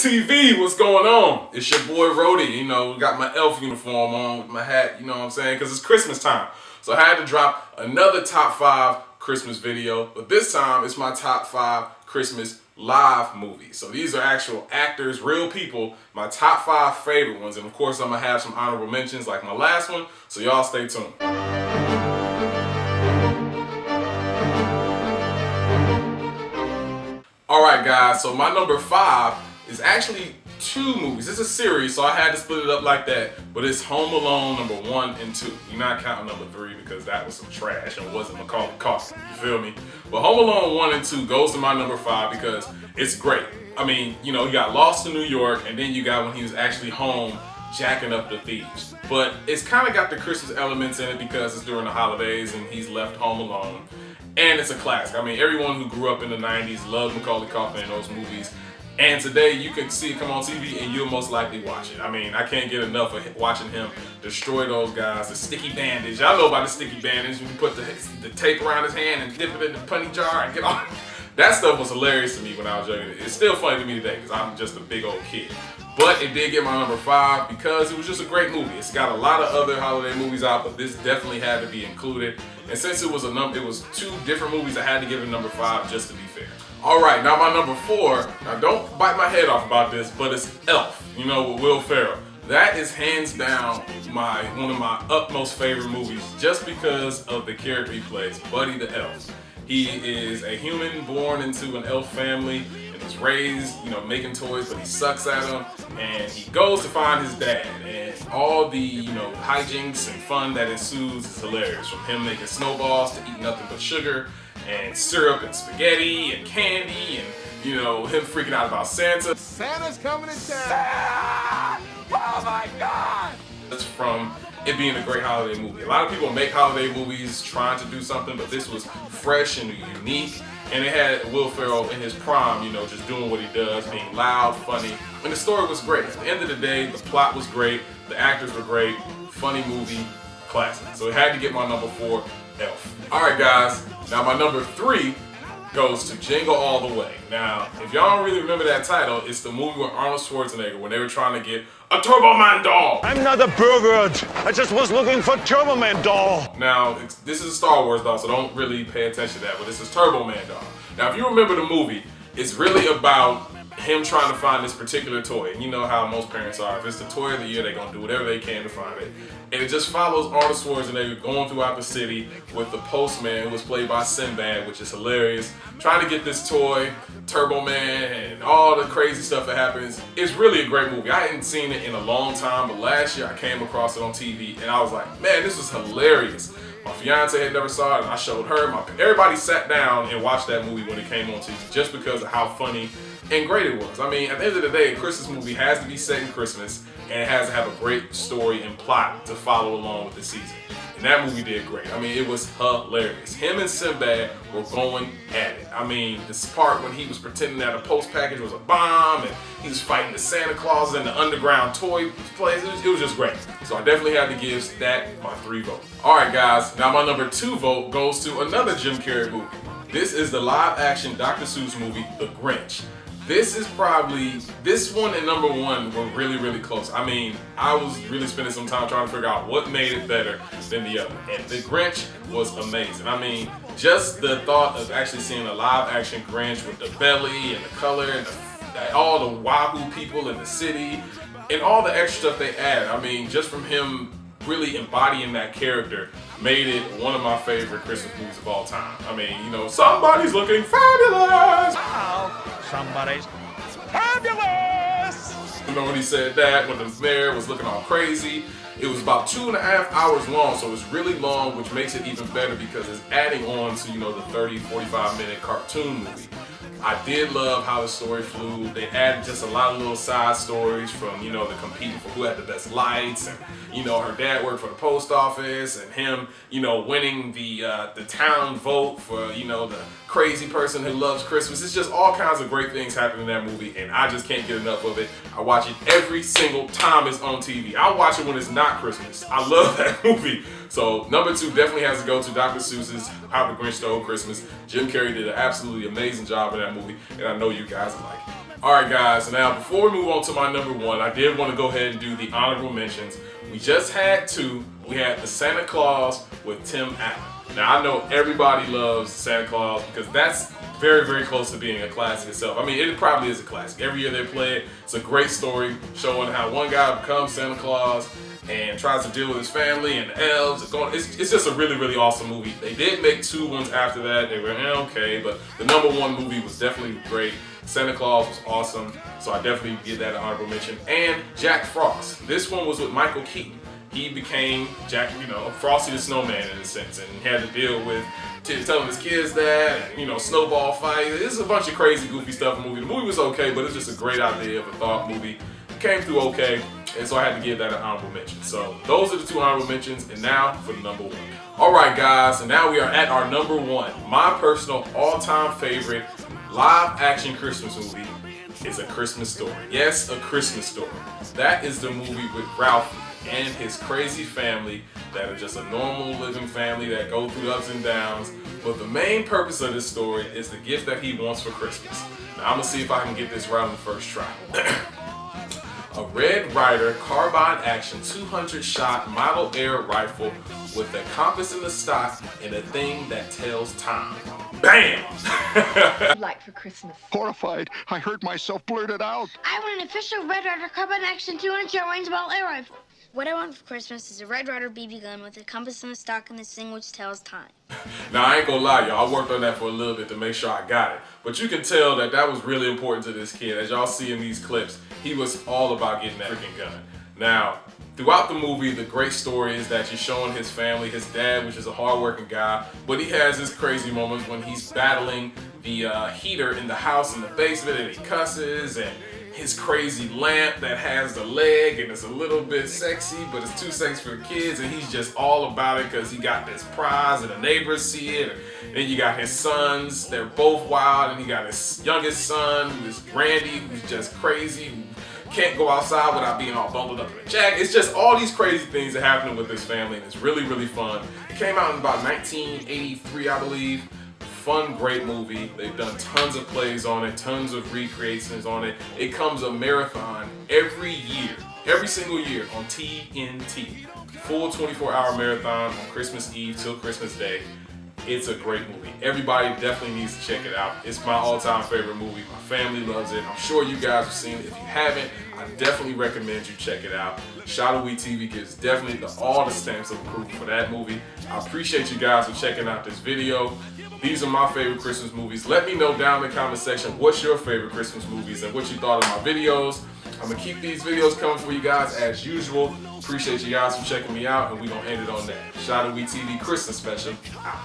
TV, what's going on? It's your boy Rody, you know, got my elf uniform on with my hat, you know what I'm saying? Because it's Christmas time. So I had to drop another top 5 Christmas video, but this time it's my top 5 Christmas live movies. So these are actual actors, real people, my top 5 favorite ones. And of course I'm gonna have some honorable mentions like my last one, so y'all stay tuned. Alright guys, so my number 5 is actually 2 movies. It's a series, so I had to split it up like that. But it's Home Alone number 1 and 2. You're not counting number 3 because that was some trash and wasn't Macaulay Culkin. You feel me? But Home Alone 1 and 2 goes to my number 5 because it's great. I mean, you know, he got lost in New York, and then you got when he was actually home jacking up the thieves. But it's kind of got the Christmas elements in it because it's during the holidays and he's left home alone. And it's a classic. I mean, everyone who grew up in the 90s loved Macaulay Culkin in those movies. And today you can see it come on TV and you'll most likely watch it. I mean, I can't get enough of watching him destroy those guys. The sticky bandage. Y'all know about the sticky bandage. When you put the tape around his hand and dip it in the punny jar and get on. That stuff was hilarious to me when I was younger. It's still funny to me today because I'm just a big old kid. But it did get my number 5 because it was just a great movie. It's got a lot of other holiday movies out, but this definitely had to be included. And since it was 2 different movies, I had to give it number 5 just to be fair. All right, now my number 4. Now don't bite my head off about this, but it's Elf. You know, with Will Ferrell. That is hands down one of my utmost favorite movies, just because of the character he plays, Buddy the Elf. He is a human born into an elf family and was raised, you know, making toys, but he sucks at them. And he goes to find his dad, and all the, you know, hijinks and fun that ensues is hilarious. From him making snowballs to eat nothing but sugar and syrup and spaghetti and candy, and, you know, him freaking out about Santa. Santa's coming to town. Santa! Oh my God! That's from it being a great holiday movie. A lot of people make holiday movies trying to do something, but this was fresh and unique. And it had Will Ferrell in his prime, you know, just doing what he does, being loud, funny. And the story was great. At the end of the day, the plot was great, the actors were great, funny movie, classic. So it had to get my number 4, Elf. Alright guys, now my number 3 goes to Jingle All the Way. Now, if y'all don't really remember that title, it's the movie with Arnold Schwarzenegger when they were trying to get a Turbo Man doll. I'm not a pervert. I just was looking for Turbo Man doll. Now, this is a Star Wars doll, so don't really pay attention to that, but this is Turbo Man doll. Now, if you remember the movie, it's really about him trying to find this particular toy. And you know how most parents are. If it's the toy of the year, they're going to do whatever they can to find it. And it just follows Arnold Schwarzenegger going throughout the city with the postman, who was played by Sinbad, which is hilarious, trying to get this toy, Turbo Man, and all the crazy stuff that happens. It's really a great movie. I hadn't seen it in a long time, but last year I came across it on TV, and I was like, man, this is hilarious. My fiance had never saw it, and I showed her. Everybody sat down and watched that movie when it came on TV just because of how funny and great it was. I mean, at the end of the day, a Christmas movie has to be set in Christmas, and it has to have a great story and plot to follow along with the season. And that movie did great. I mean, it was hilarious. Him and Sinbad were going at it. I mean, this part when he was pretending that a post package was a bomb, and he was fighting the Santa Claus in the underground toy place. It was just great. So I definitely had to give that my 3 vote. All right, guys. Now my number 2 vote goes to another Jim Carrey movie. This is the live-action Dr. Seuss movie, The Grinch. This one and number 1 were really, really close. I mean, I was really spending some time trying to figure out what made it better than the other. And The Grinch was amazing. I mean, just the thought of actually seeing a live action Grinch with the belly and the color and all the Wahoo people in the city and all the extra stuff they add. I mean, just from him really embodying that character made it one of my favorite Christmas movies of all time. I mean, you know, somebody's looking fabulous. Somebody's fabulous! You know, when he said that, when the mayor was looking all crazy, it was about 2.5 hours long, so it's really long, which makes it even better because it's adding on to, you know, the 30, 45-minute cartoon movie. I did love how the story flew. They added just a lot of little side stories from, you know, the competing for who had the best lights, and, you know, her dad worked for the post office, and him, you know, winning the town vote for, you know, the crazy person who loves Christmas. It's just all kinds of great things happen in that movie, and I just can't get enough of it. I watch it every single time it's on TV. I watch it when it's not Christmas. I love that movie. So number 2 definitely has to go to Dr. Seuss's How the Grinch Stole Christmas. Jim Carrey did an absolutely amazing job in that movie, and I know you guys like it. Alright guys, now before we move on to my number one, I did want to go ahead and do the honorable mentions. We just had two. We had the Santa Claus with Tim Allen. Now I know everybody loves Santa Claus because that's very, very close to being a classic itself. I mean, it probably is a classic. Every year they play it. It's a great story showing how one guy becomes Santa Claus and tries to deal with his family and the elves. It's just a really, really awesome movie. They did make two ones after that. They were okay, but the number one movie was definitely great. Santa Claus was awesome, so I definitely give that an honorable mention. And Jack Frost. This one was with Michael Keaton. He became Jack, Frosty the Snowman in a sense, and he had to deal with telling his kids that, and, snowball fight. This is a bunch of crazy, goofy stuff in the movie. The movie was okay, but it's just a great idea of a thought movie. It came through okay, and so I had to give that an honorable mention. So those are the two honorable mentions, and now for the number one. Alright guys, and now we are at our number one. My personal all-time favorite live action Christmas movie is A Christmas Story. Yes, A Christmas Story. That is the movie with Ralphie and his crazy family that are just a normal living family that go through ups and downs. But the main purpose of this story is the gift that he wants for Christmas. Now I'm gonna see if I can get this right on the first try. A Red Ryder carbine action 200 shot model air rifle with a compass in the stock and a thing that tells time. Bam! Like for Christmas. Horrified, I heard myself blurt it out. I want an official Red Ryder carbine action 200 shot range ball air rifle. What I want for Christmas is a Red Ryder BB gun with a compass in the stock and this thing which tells time. Now I ain't gonna lie, y'all. I worked on that for a little bit to make sure I got it. But you can tell that that was really important to this kid. As y'all see in these clips, he was all about getting that freaking gun. Now, throughout the movie, the great story is that you're showing his family, his dad, which is a hardworking guy, but he has his crazy moments when he's battling the heater in the house in the basement and he cusses, and his crazy lamp that has the leg and it's a little bit sexy, but it's too sexy for the kids, and he's just all about it because he got this prize and the neighbors see it. And then you got his sons, they're both wild, and he got his youngest son, who is Randy, who's just crazy, who can't go outside without being all bundled up in a jacket. It's just all these crazy things that are happening with this family, and it's really, really fun. It came out in about 1983, I believe. Fun, great movie. They've done tons of plays on it, tons of recreations on it. It comes a marathon every year, every single year on TNT. Full 24-hour marathon on Christmas Eve till Christmas Day. It's a great movie. Everybody definitely needs to check it out. It's my all-time favorite movie. My family loves it. I'm sure you guys have seen it. If you haven't, I definitely recommend you check it out. Showdawee TV gives definitely all the stamps of approval for that movie. I appreciate you guys for checking out this video. These are my favorite Christmas movies. Let me know down in the comment section what's your favorite Christmas movies and what you thought of my videos. I'm gonna keep these videos coming for you guys as usual. Appreciate you guys for checking me out, and we're gonna end it on that. Showdawee TV Christmas special out.